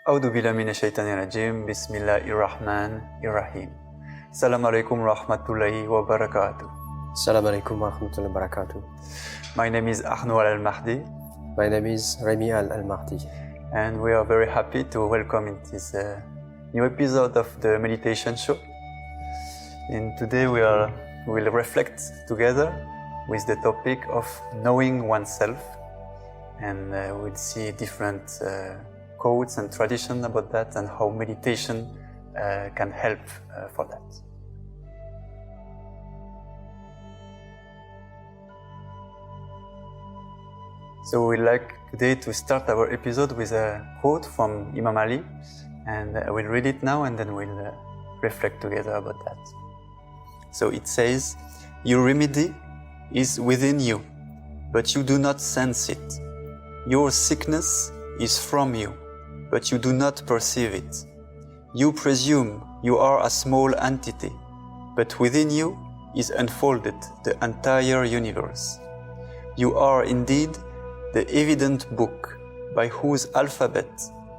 أعوذ بالله من الشيطان الرجيم بسم الله الرحمن الرحيم السلام عليكم ورحمة الله وبركاته. Assalamu alaikum wa rahmatullahi wa barakatuh. My name is Ahnoul Al-Mahdi My name is Remy Al-Mahdi. and we are very happy to welcome in this new episode of the meditation show. And today we'll reflect together with the topic of knowing oneself, and we'll see different quotes and tradition about that and how meditation can help for that. So we'd like today to start our episode with a quote from Imam Ali, and I will read it now and then we'll reflect together about that. So it says, "Your remedy is within you, but you do not sense it. Your sickness is from you, but you do not perceive it. You presume you are a small entity, but within you is unfolded the entire universe. You are indeed the evident book by whose alphabet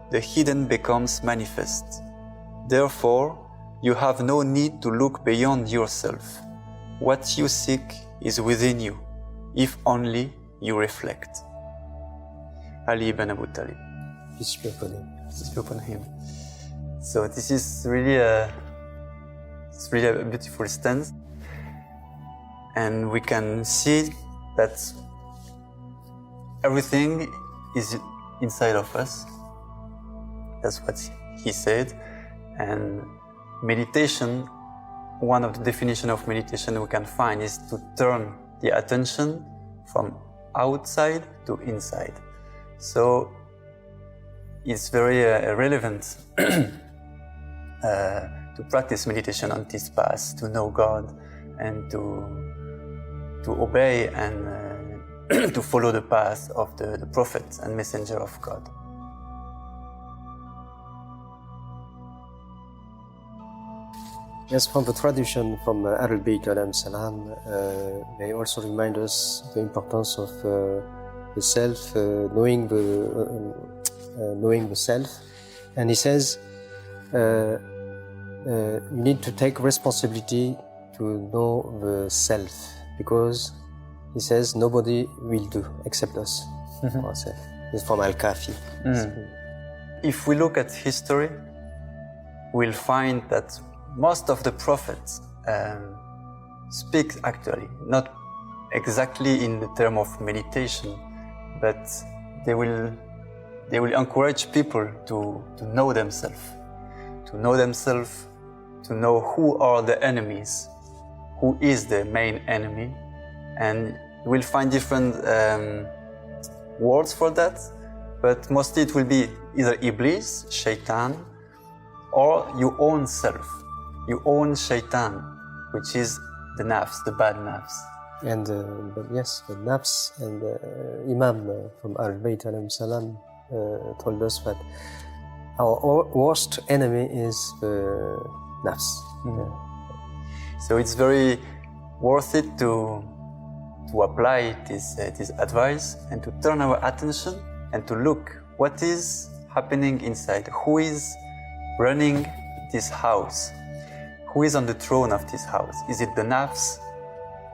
the hidden becomes manifest. Therefore, you have no need to look beyond yourself. What you seek is within you, if only you reflect." Ali ibn Abu Talib. Peace be upon him. Peace be upon him. So this is really a beautiful stance, and we can see that everything is inside of us. That's what he said. And meditation, one of the definitions of meditation we can find is to turn the attention from outside to inside. So it's very relevant to practice meditation on this path, to know God and to obey and to follow the path of the prophet and messenger of God. Yes, from the tradition from Ahlul Bayt alayhim salam, they also remind us the importance of the self, knowing the self. And he says, you need to take responsibility to know the self, because he says nobody will do except us, ourselves. It's from Al-Kafi. If we look at history, we'll find that most of the prophets speak actually, not exactly in the term of meditation, but they will encourage people to know themselves, to know who are the enemies, who is the main enemy, and we'll find different words for that, but mostly it will be either Iblis, Shaitan, or your own self, your own Shaitan, which is the nafs, the bad nafs. And yes, the nafs, and Imam from Ahlul Bayt alayhim salam told us that our worst enemy is the nafs. So it's very worth it to apply this advice and to turn our attention and to look what is happening inside. Who is running this house? Who is on the throne of this house? Is it the nafs,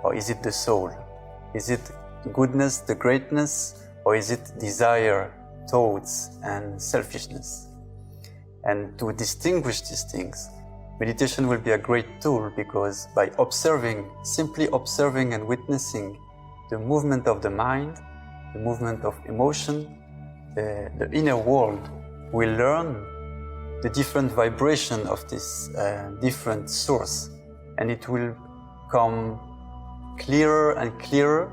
or is it the soul? Is it the goodness, the greatness, or is it desire, thoughts, and selfishness? And to distinguish these things, meditation will be a great tool, because by simply observing and witnessing the movement of the mind, the movement of emotion, the inner world, we learn the different vibration of this different source, and it will come clearer and clearer,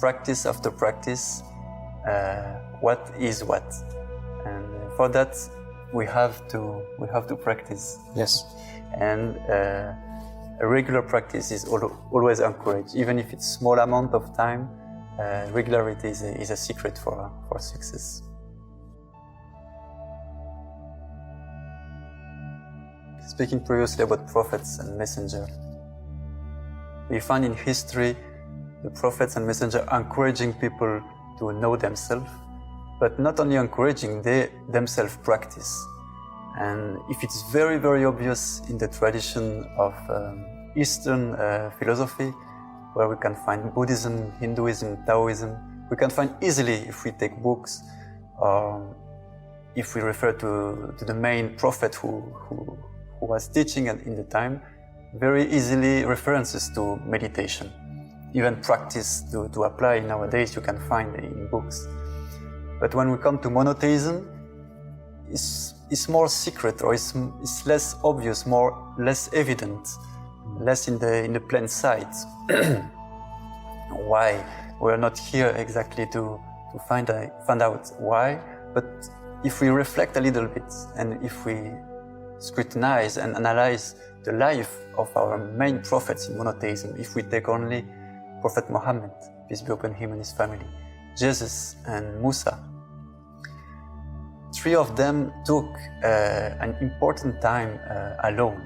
practice after practice, what is what. And for that we have to practice. Yes. And a regular practice is always encouraged, even if it's small amount of time. Regularity is a secret for success. Speaking previously about prophets and messengers, we find in history the prophets and messengers encouraging people to know themselves but not only encouraging, they themselves practice. And if it's very, very obvious in the tradition of Eastern philosophy, where we can find Buddhism, Hinduism, Taoism, we can find easily if we take books, or if we refer to the main prophet who was teaching in the time, very easily references to meditation. Even practice to apply nowadays you can find in books. But when we come to monotheism, it's more secret, or it's less obvious, less evident, less in the plain sight. Why? We're not here exactly to find out why, but if we reflect a little bit, and if we scrutinize and analyze the life of our main prophets in monotheism, if we take only Prophet Muhammad, peace be upon him and his family, Jesus and Musa, three of them took an important time alone.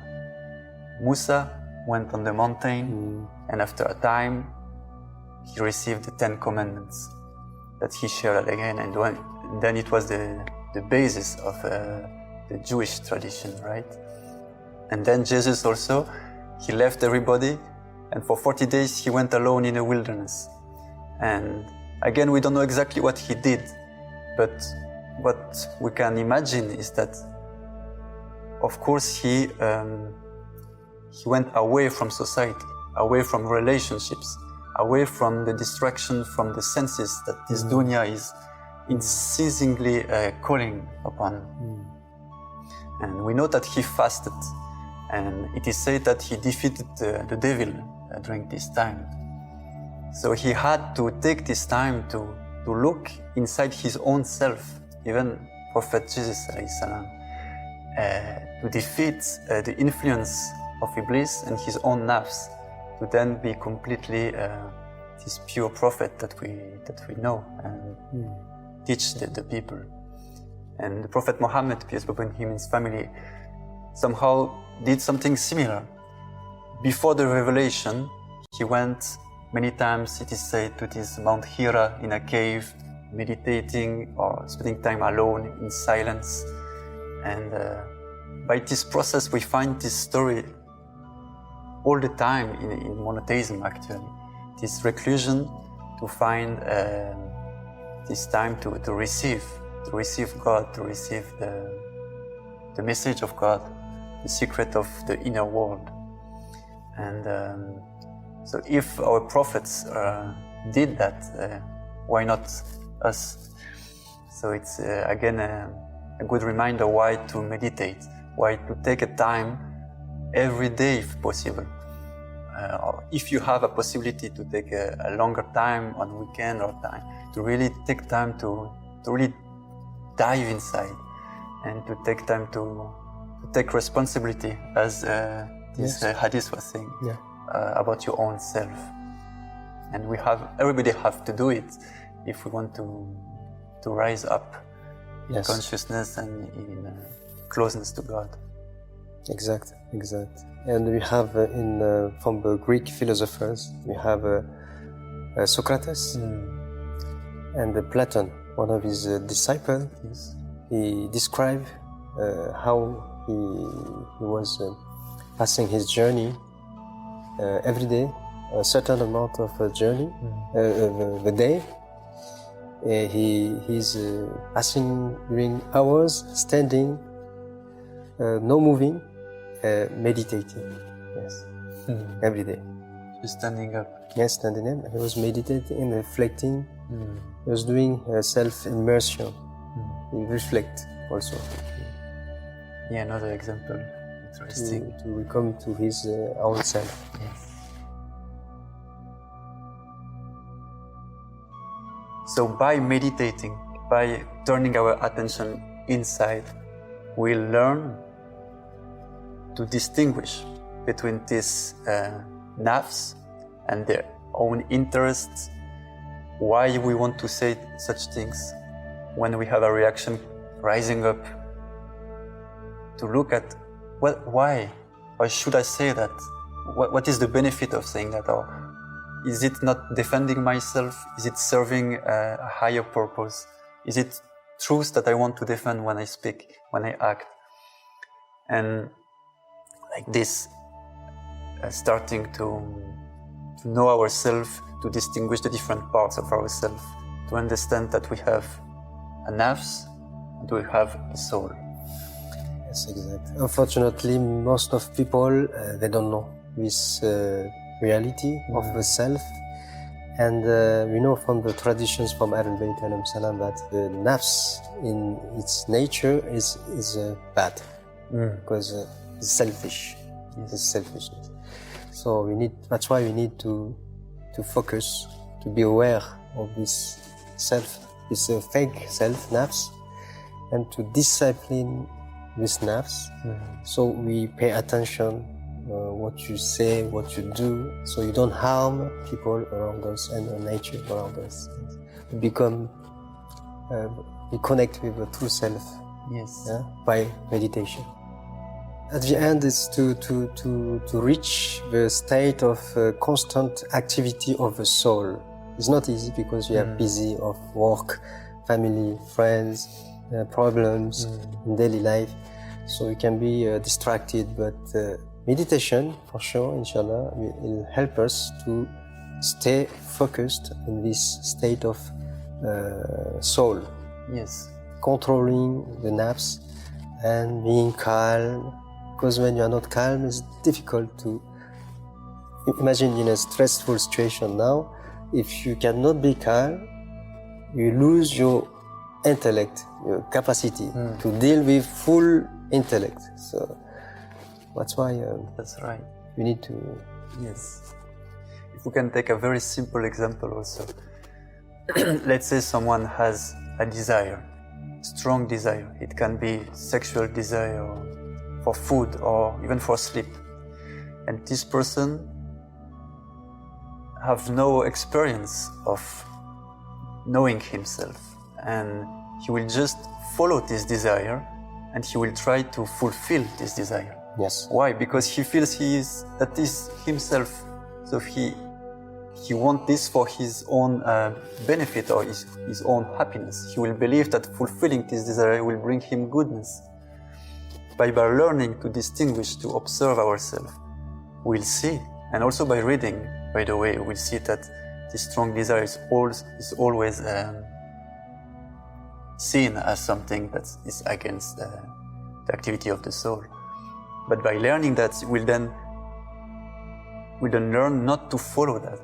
Musa went on the mountain, and after a time, he received the 10 Commandments that he shared again, and then it was the basis of the Jewish tradition, right? And then Jesus also, he left everybody, and for 40 days he went alone in the wilderness. And again, we don't know exactly what he did, but what we can imagine is that, of course, he went away from society, away from relationships, away from the distraction from the senses that this dunya is unceasingly calling upon. And we know that he fasted, and it is said that he defeated the devil during this time. So he had to take this time to look inside his own self, even Prophet Jesus salam, to defeat the influence of Iblis and his own nafs, to then be completely this pure prophet that we know and teach the people. And the Prophet Muhammad, peace be upon him and his family, somehow did something similar. Before the revelation, he went many times, it is said, to this Mount Hira in a cave, meditating or spending time alone in silence. And by this process, we find this story all the time in monotheism, actually. This reclusion to find this time to receive God, to receive the message of God, the secret of the inner world. And so if our prophets did that, why not us? So it's again a good reminder why to meditate, why to take a time every day if possible. Or if you have a possibility to take a longer time on weekend or time, to really take time to really dive inside and to take time to take responsibility, as this hadith was saying, about your own self. And everybody have to do it if we want to rise up in consciousness and in closeness to God. Exact. And we have from the Greek philosophers, we have Socrates and Platon, one of his disciples. Yes. He described how he was passing his journey every day, a certain amount of journey, the day. He's passing during hours, standing, no moving, meditating. Yes, every day. Just standing up. Yes, standing up. He was meditating, reflecting. He was doing self-immersion. He reflect also. Yeah, another example. Interesting. To come to his own self. Yes. So by meditating, by turning our attention inside, we learn to distinguish between these nafs and their own interests, why we want to say such things, when we have a reaction rising up, to look at why should I say that? What is the benefit of saying that? Or is it not defending myself? Is it serving a higher purpose? Is it truth that I want to defend when I speak, when I act? And like this, starting to know ourselves, to distinguish the different parts of ourselves, to understand that we have a nafs and we have a soul. Yes, exactly. Unfortunately, most of people, they don't know this reality of the self. And we know from the traditions from Ahlul Bayt alayhim salam that the nafs in its nature is bad, because it's selfish. Yes. It's selfishness. So that's why we need to focus, to be aware of this self, this fake self, nafs, and to discipline this nafs. So we pay attention what you say, what you do, so you don't harm people around us and the nature around us. We connect with the true self. Yes. By meditation. At the end is to reach the state of constant activity of the soul. It's not easy because we are busy of work, family, friends, problems in daily life. So we can be distracted, but meditation, for sure, inshallah, will help us to stay focused in this state of soul. Yes. Controlling the nafs and being calm. Because when you are not calm, it's difficult to imagine in a stressful situation now. If you cannot be calm, you lose your intellect, your capacity to deal with full intellect. So that's why that's right. We need to. Yes. If we can take a very simple example also. Let's say someone has a desire, strong desire. It can be sexual desire, for food, or even for sleep. And this person have no experience of knowing himself. And he will just follow this desire and he will try to fulfill this desire. Yes. Why? Because he feels that is himself. So he wants this for his own benefit or his own happiness. He will believe that fulfilling this desire will bring him goodness. By learning to distinguish, to observe ourselves, we'll see. And also by reading, by the way, we'll see that this strong desire is always seen as something that is against the activity of the soul. But by learning that, we'll then learn not to follow that.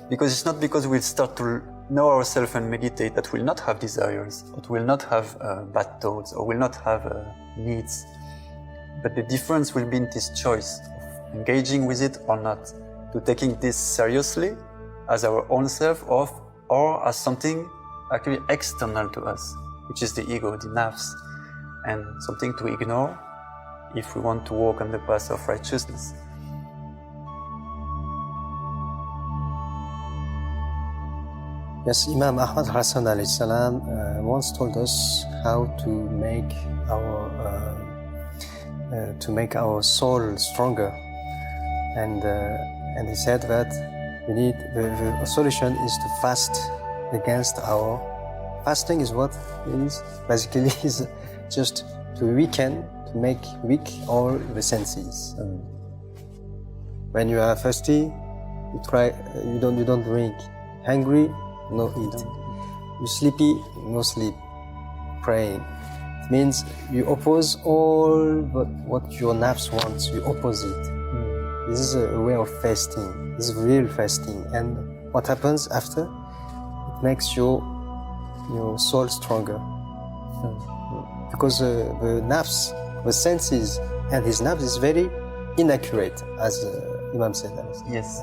Because it's not because we'll start to know ourselves and meditate that we'll not have desires, that we'll not have bad thoughts, or will not have needs. But the difference will be in this choice of engaging with it or not, to taking this seriously as our own self or as something actually external to us, which is the ego, the nafs, and something to ignore if we want to walk on the path of righteousness. Yes, Imam Ahmad Hassan alayhi salam once told us how to make our soul stronger, and he said that we need the solution is to fast against our fasting is what it is basically is just to make weak all the senses. When you are thirsty, you don't drink. Hungry, no eat. You sleepy, no sleep. Praying. It means you oppose all but what your nafs wants. You oppose it. This is a way of fasting. This is real fasting. And what happens after? It makes your soul stronger. Because the nafs, the senses, and his nafs is very inaccurate, as Imam said. Yes.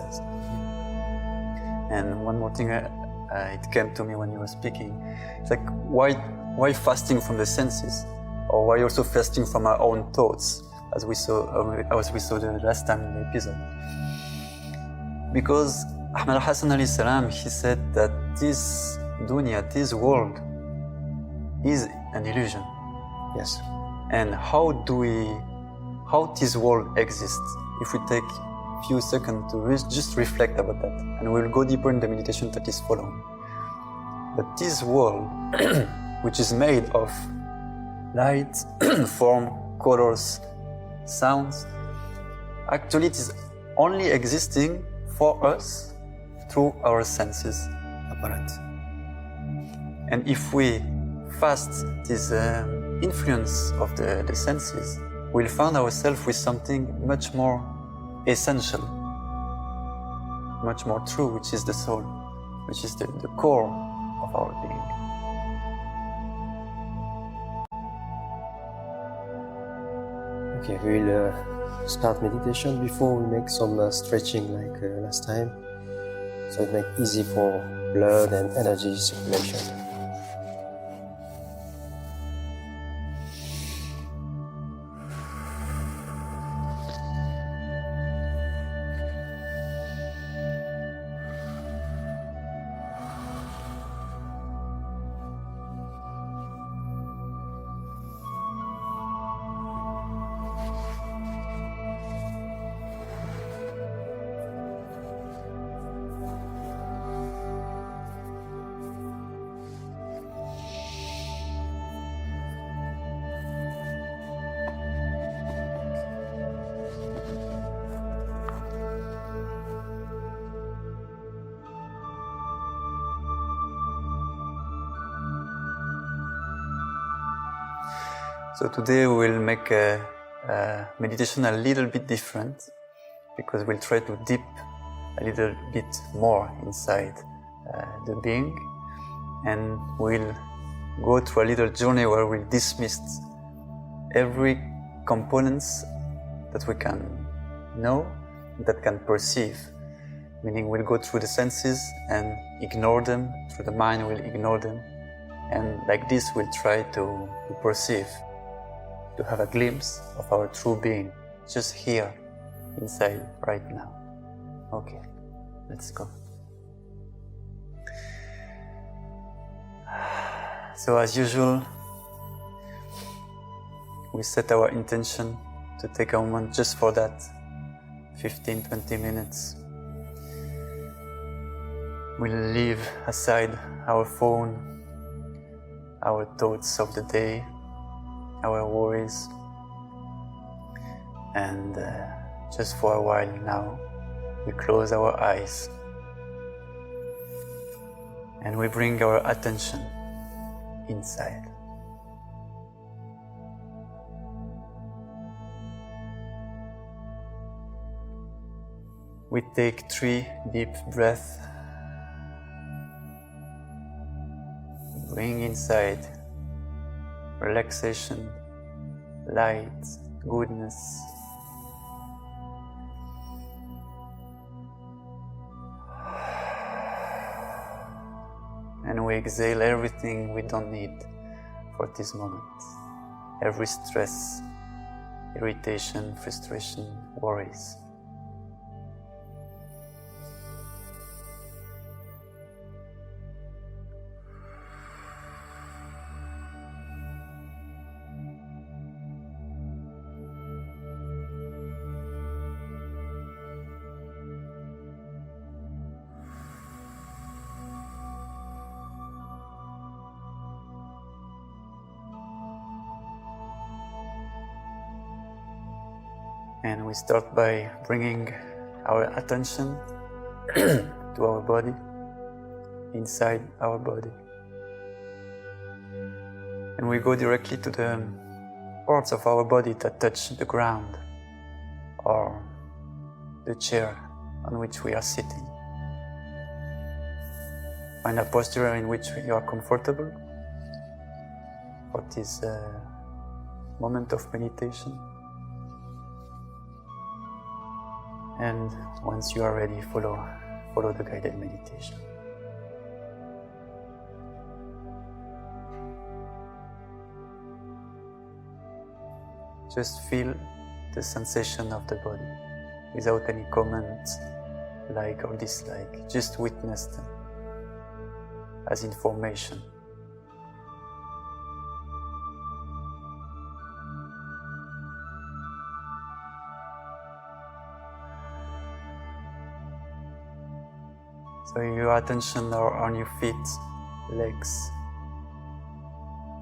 And one more thing, it came to me when you were speaking. It's like, why fasting from the senses? Or why also fasting from our own thoughts, as we saw the last time in the episode? Because Ahmad Hassan alayhi salam, he said that this dunya, this world, is an illusion. Yes. And how this world exists? If we take a few seconds to just reflect about that, and we'll go deeper in the meditation that is following. But this world, which is made of light, form, colors, sounds, actually it is only existing for us through our senses. Apparent. And if we fast this influence of the senses, we'll find ourselves with something much more essential, much more true, which is the soul, which is the core of our being. Okay, we'll start meditation before we make some stretching like last time, so it makes easy for blood and energy circulation. So today we'll make a meditation a little bit different, because we'll try to dip a little bit more inside the being, and we'll go through a little journey where we'll dismiss every components that we can know, that can perceive. Meaning we'll go through the senses and ignore them, through the mind we'll ignore them, and like this we'll try to perceive, to have a glimpse of our true being, just here, inside, right now. Okay, let's go. So as usual, we set our intention to take a moment just for that, 15-20 minutes. We'll leave aside our phone, our thoughts of the day, our worries, and just for a while now, we close our eyes and we bring our attention inside. We take 3 deep breaths. Bring inside relaxation, light, goodness. And we exhale everything we don't need for this moment. Every stress, irritation, frustration, worries. And we start by bringing our attention to our body, inside our body. And we go directly to the parts of our body that touch the ground or the chair on which we are sitting. Find a posture in which you are comfortable for this moment of meditation. And once you are ready, follow the guided meditation. Just feel the sensation of the body without any comment, like or dislike. Just witness them as information. So your attention are on your feet, legs,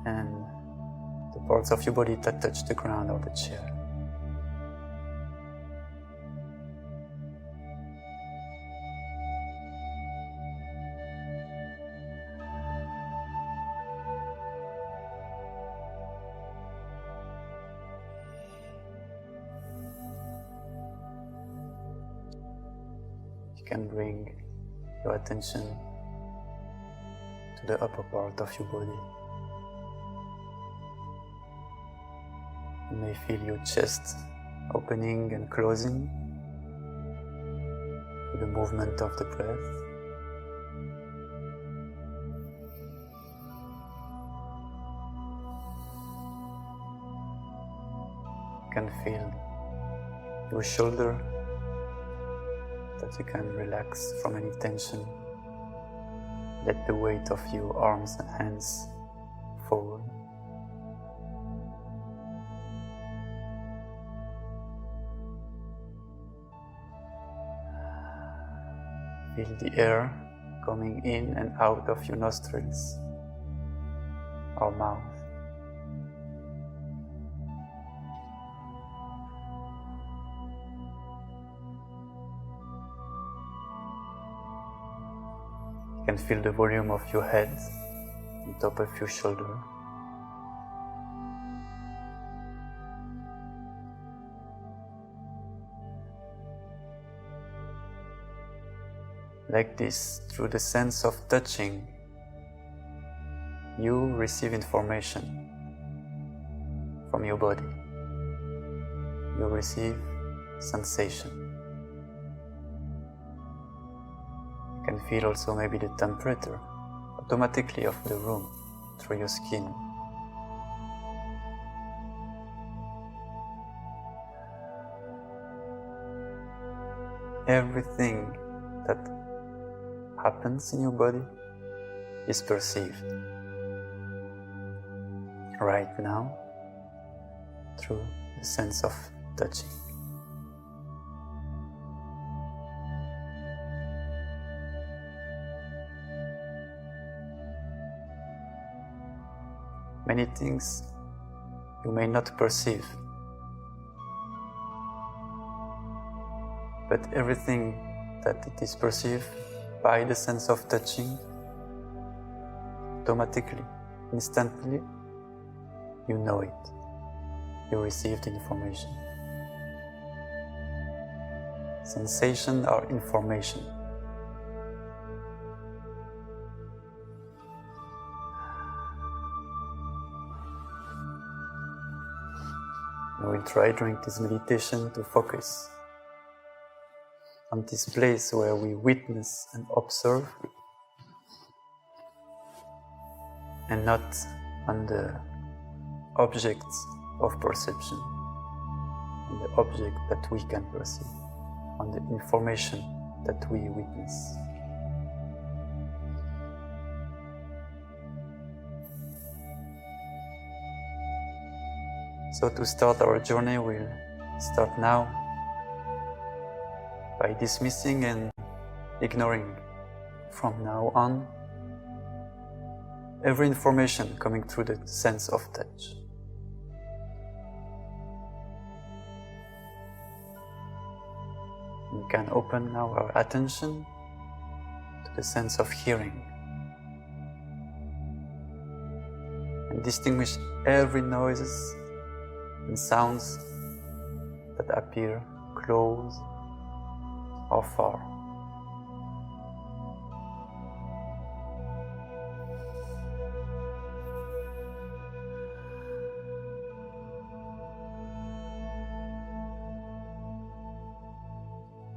and the parts of your body that touch the ground or the chair. You can bring your attention to the upper part of your body. You may feel your chest opening and closing with the movement of the breath. You can feel your shoulder, that you can relax from any tension. Let the weight of your arms and hands forward. Feel the air coming in and out of your nostrils or mouth. You can feel the volume of your head on top of your shoulder. Like this, through the sense of touching, you receive information from your body. You receive sensation. You can feel also maybe the temperature automatically of the room through your skin. Everything that happens in your body is perceived right now through the sense of touching. Many things you may not perceive, but everything that it is perceived by the sense of touching, automatically, instantly, you know it. You receive the information. Sensation or information. We will try during this meditation to focus on this place where we witness and observe, and not on the objects of perception, on the object that we can perceive, on the information that we witness. So to start our journey, we'll start now by dismissing and ignoring from now on every information coming through the sense of touch. We can open now our attention to the sense of hearing and distinguish every noises and sounds that appear close or far.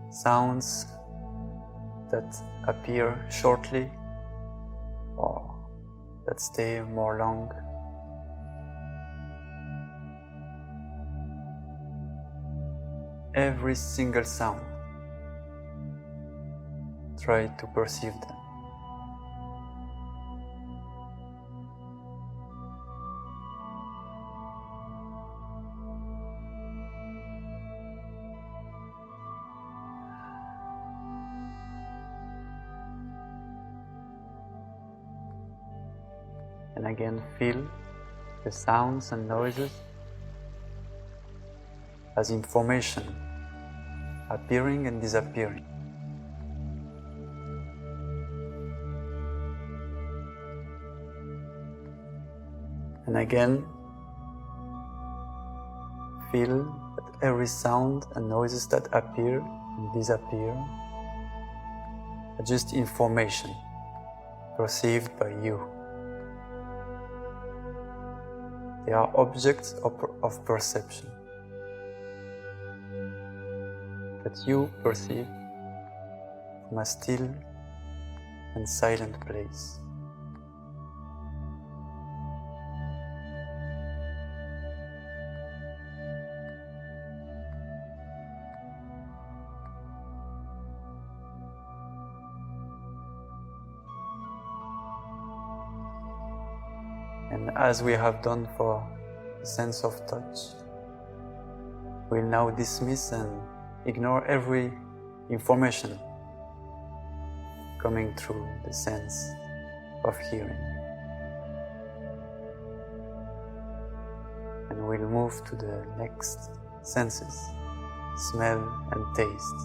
Sounds that appear shortly or that stay more long. Every single sound, try to perceive them. And again, feel the sounds and noises as information appearing and disappearing. And again, feel that every sound and noises that appear and disappear are just information perceived by you. They are objects of perception that you perceive from a still and silent place. And as we have done for the sense of touch, we'll now dismiss and ignore every information coming through the sense of hearing. And we'll move to the next senses, smell and taste.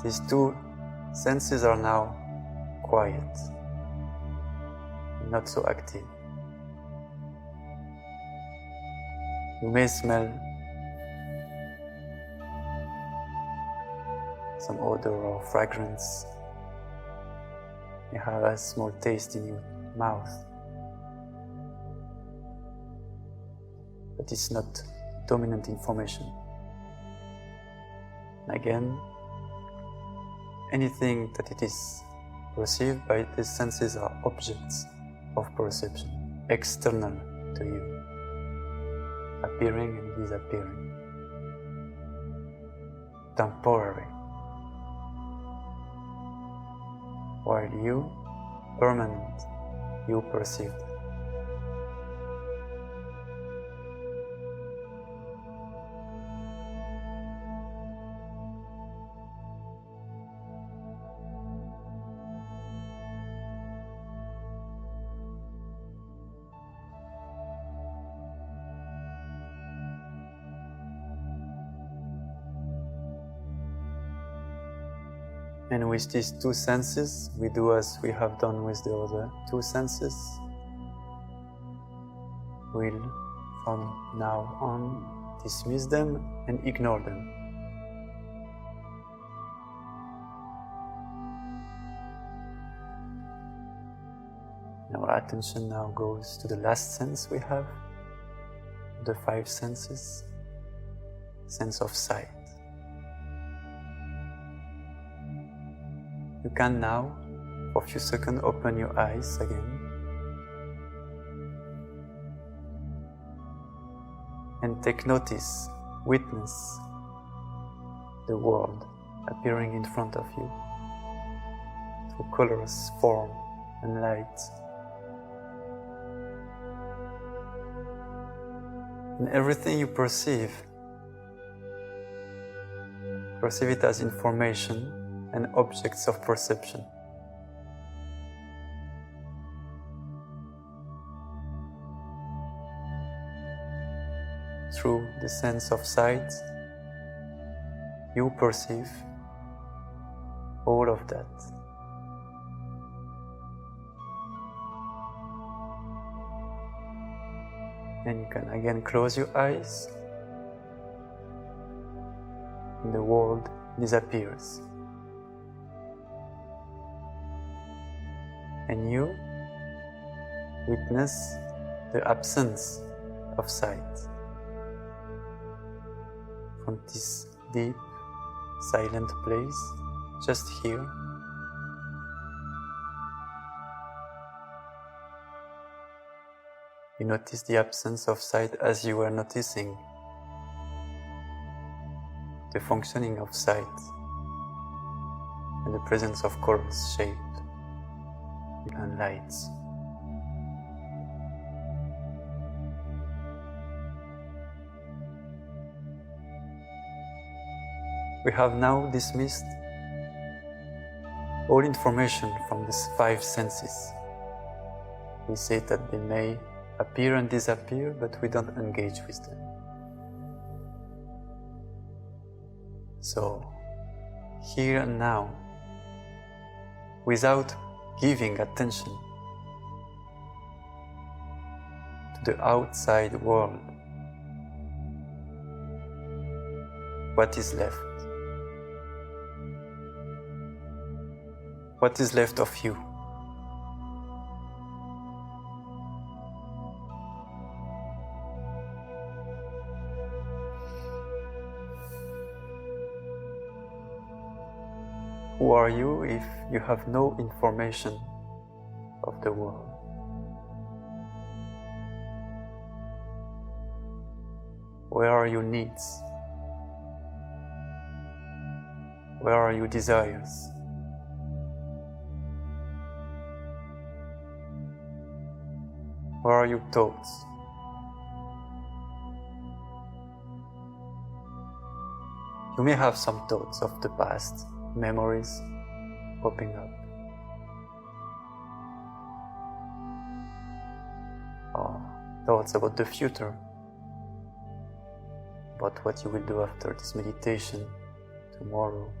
These two senses are now quiet, not so active. You may smell some odor or fragrance. You have a small taste in your mouth, but it's not dominant information. Again, anything that it is perceived by the senses are objects of perception, external to you, appearing and disappearing, temporary, while you, permanent, you perceive them. And with these two senses, we do as we have done with the other two senses. We'll, from now on, dismiss them and ignore them. And our attention now goes to the last sense we have, the five senses, sense of sight. You can now, for a few seconds, open your eyes again and take notice, witness the world appearing in front of you through colors, form and light. And everything you perceive it as information and objects of perception. Through the sense of sight, you perceive all of that. And you can again close your eyes, and the world disappears. And you witness the absence of sight from this deep, silent place, just here. You notice the absence of sight as you were noticing the functioning of sight and the presence of colors, shape, and lights. We have now dismissed all information from these five senses. We say that they may appear and disappear, but we don't engage with them. So, here and now, without giving attention to the outside world, what is left? What is left of you? Who are you if you have no information of the world? Where are your needs? Where are your desires? Where are your thoughts? You may have some thoughts of the past, memories popping up. Or thoughts about the future, about what you will do after this meditation tomorrow.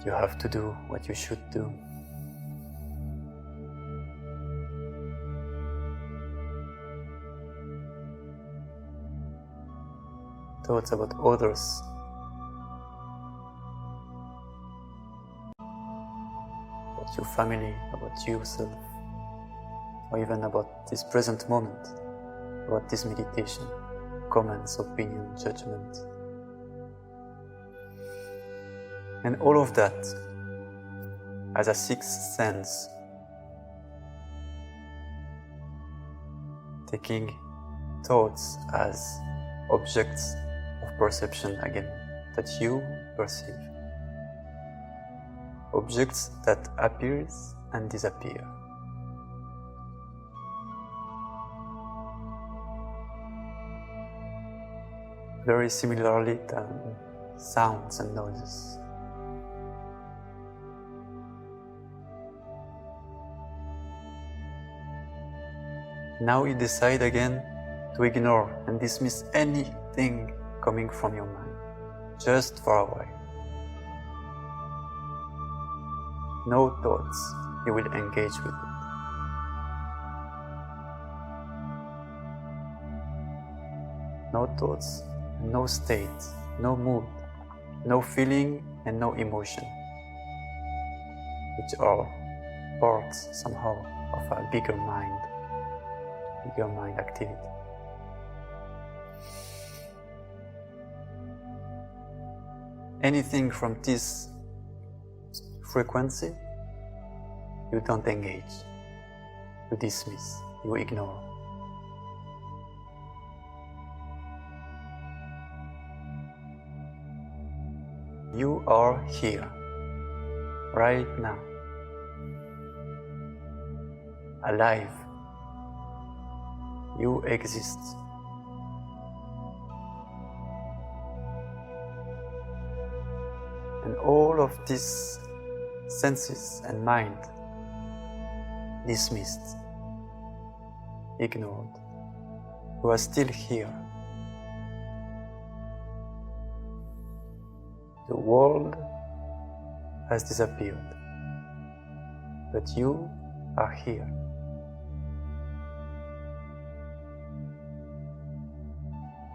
You have to do what you should do. Thoughts about others, about your family, about yourself, or even about this present moment, about this meditation, comments, opinion, judgment. And all of that as a sixth sense, taking thoughts as objects of perception again, that you perceive. Objects that appear and disappear. Very similarly than sounds and noises. Now you decide again to ignore and dismiss anything coming from your mind, just for a while. No thoughts, you will engage with it. No thoughts, no state, no mood, no feeling and no emotion, which are parts somehow of a bigger mind activity. Anything from this frequency, you don't engage, you dismiss, you ignore. You are here, right now, alive. You exist. And all of these senses and mind dismissed, ignored. You are still here. The world has disappeared, but you are here.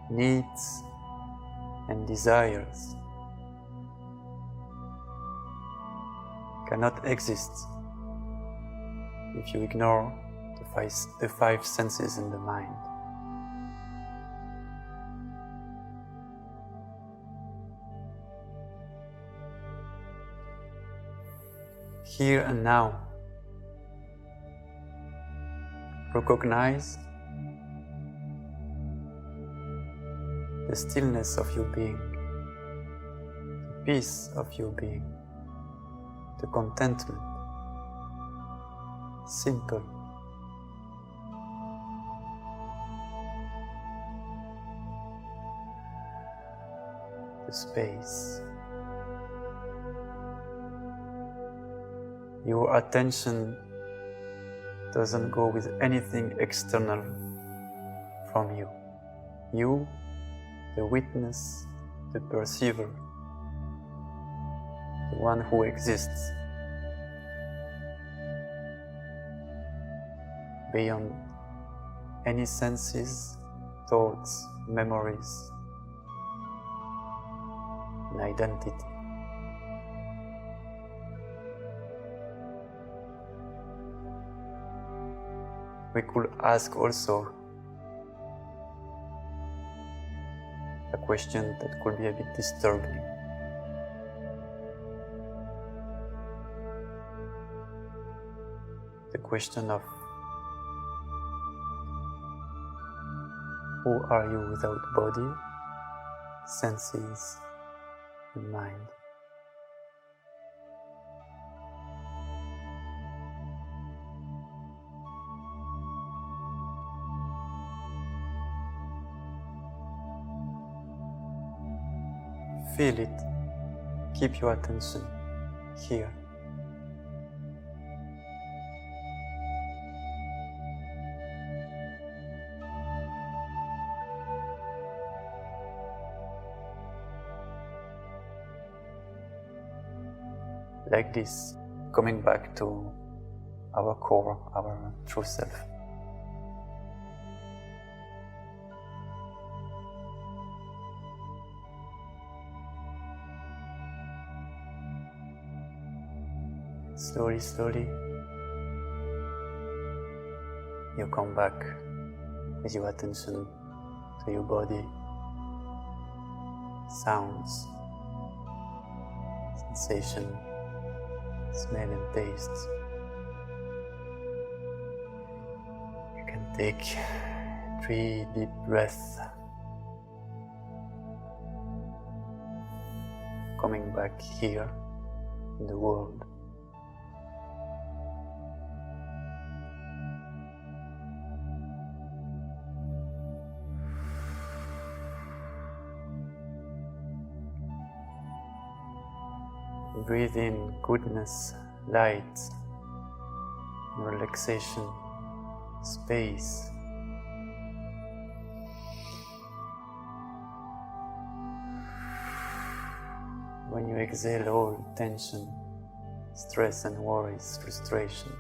Needs and desires cannot exist if you ignore the five senses in the mind. Here and now, recognize the stillness of your being, the peace of your being, the contentment, simple. The space, your attention doesn't go with anything external from you. You, the witness, the perceiver, the one who exists beyond any senses, thoughts, memories, and identity. We could ask also a question that could be a bit disturbing. The question of who are you without body, senses, and mind? Feel it. Keep your attention here. Like this, coming back to our core, our true self. Slowly, slowly, you come back with your attention to your body, sounds, sensation, smell and taste. You can take 3 deep breaths, coming back here in the world. Breathe in goodness, light, relaxation, space. When you exhale all tension, stress and worries, frustration.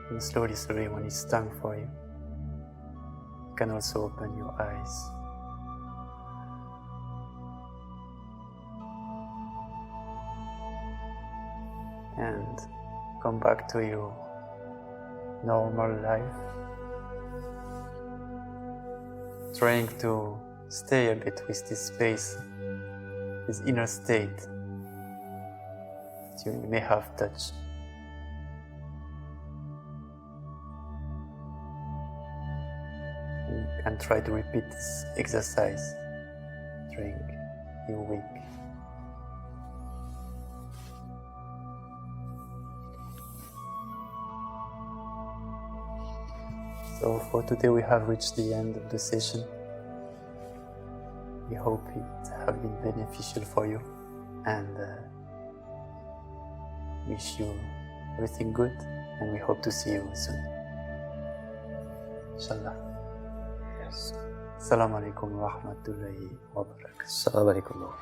And slowly, slowly, when it's time for you, you can also open your eyes. And come back to your normal life, trying to stay a bit with this space, this inner state that you may have touched. And try to repeat this exercise during your week. So for today we have reached the end of the session. We hope it has been beneficial for you and wish you everything good, and we hope to see you soon. Inshallah. Assalamu alaikum wa rahmatullahi wa barakatuh. Assalamu alaikum.